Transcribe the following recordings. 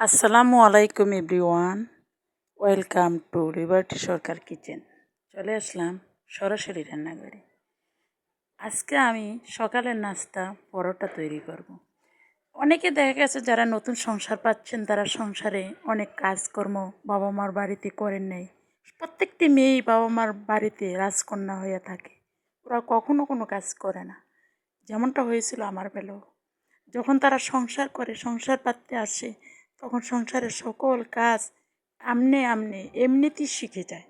আসসালামু আলাইকুম everyone, welcome to liberty Sarkar kitchen. চলে আসলাম সরাসরি রান্নাঘরে। আজকে আমি সকালের নাস্তা পরোটা তৈরি করব। অনেকে দেখা গেছে যারা নতুন সংসার পাচ্ছেন তারা সংসারে অনেক কাজকর্ম বাবা মার বাড়িতে করেন নাই। প্রত্যেকটি মেয়েই বাবা মার বাড়িতে রাজকন্যা হয়ে থাকে, ওরা কখনো কোনো কাজ করে না। যেমনটা হয়েছিল আমার বেলাও, যখন তারা সংসার করে সংসার পাততে আসে তখন সংসারের সকল কাজ আমনে আমনে এমনিতেই শিখে যায়।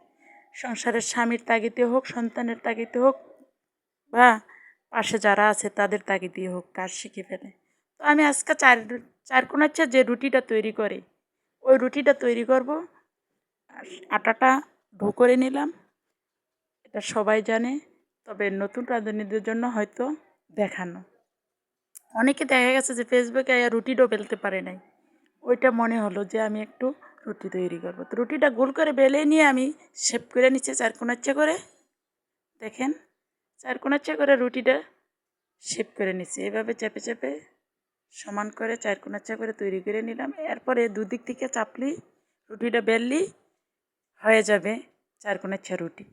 সংসারের স্বামীর তাগিদে হোক, সন্তানের তাগিদে হোক, বা পাশে যারা আছে তাদের তাগিদে হোক, কাজ শিখে ফেলে। তো আমি আজকে চারকোনার যে রুটিটা তৈরি করে ওই রুটিটা তৈরি করব। আর আটাটা ডো করে নিলাম, এটা সবাই জানে, তবে নতুন রাঁধুনিদের জন্য হয়তো দেখানো। অনেকে দেখা গেছে যে ফেসবুকে রুটিটাও বেলতে পারে নাই, ওইটা মনে হলো যে আমি একটু রুটি তৈরি করবো। তো রুটিটা গোল করে বেলে নিয়ে আমি শেপ করে নিচ্ছে চারকোনাচ্ছে করে। দেখেন, চারকোনাচ্ছে করে রুটিটা শেপ করে নিচ্ছি, এভাবে চেপে চেপে সমান করে চারকোনাচ্ছে করে তৈরি করে নিলাম। এরপরে দুদিক থেকে চাপলি রুটিটা বেললি হয়ে যাবে চারকোনাচ্ছা রুটি।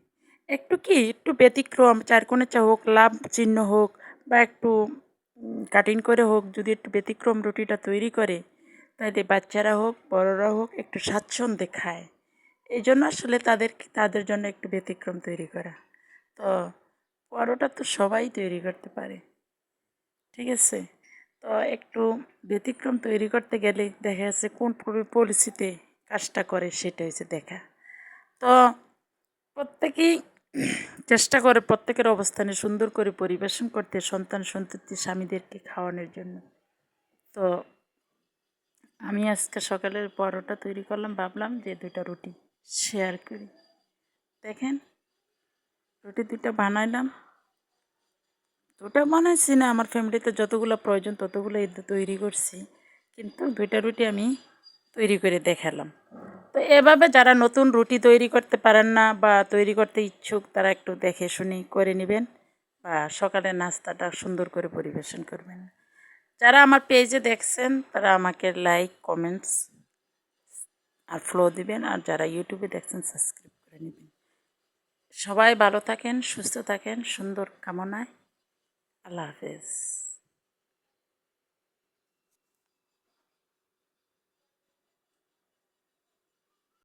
একটু ব্যতিক্রম, চারকোনাচ্ছা হোক, লাভ চিহ্ন হোক, বা একটু কাটিং করে হোক, যদি একটু ব্যতিক্রম রুটিটা তৈরি করে তাহলে বাচ্চারা হোক বড়রা হোক একটু স্বাচ্ছন্দ্যে খায়। এই জন্য আসলে তাদের জন্য একটু ব্যতিক্রম তৈরি করা। তো পরোটা তো সবাই তৈরি করতে পারে, ঠিক আছে। তো একটু ব্যতিক্রম তৈরি করতে গেলে দেখা যাচ্ছে কোন পলিসিতে কাজটা করে সেটা হচ্ছে দেখা। তো প্রত্যেকেই চেষ্টা করে প্রত্যেকের অবস্থানে সুন্দর করে পরিবেশন করতে, সন্তান সন্ততি স্বামীদেরকে খাওয়ানোর জন্য। তো আমি আজকে সকালের পরোটা তৈরি করলাম, ভাবলাম যে দুটা রুটি শেয়ার করি। দেখেন, রুটি দুটা বানাইলাম। দুটা বানাইছি না, আমার ফ্যামিলিতে যতগুলো প্রয়োজন ততগুলো তৈরি করছি, কিন্তু দুইটা রুটি আমি তৈরি করে দেখালাম। তো এভাবে যারা নতুন রুটি তৈরি করতে পারেন না বা তৈরি করতে ইচ্ছুক তারা একটু দেখে শুনে করে নেবেন, বা সকালের নাস্তাটা সুন্দর করে পরিবেশন করবেন। যারা আমার পেজে দেখছেন তারা আমাকে লাইক কমেন্টস আর ফলো দিবেন, আর যারা ইউটিউবে দেখছেন সাবস্ক্রাইব করে নেবেন। সবাই ভালো থাকেন, সুস্থ থাকেন, সুন্দর কামনায়। আল্লাহ হাফেজ।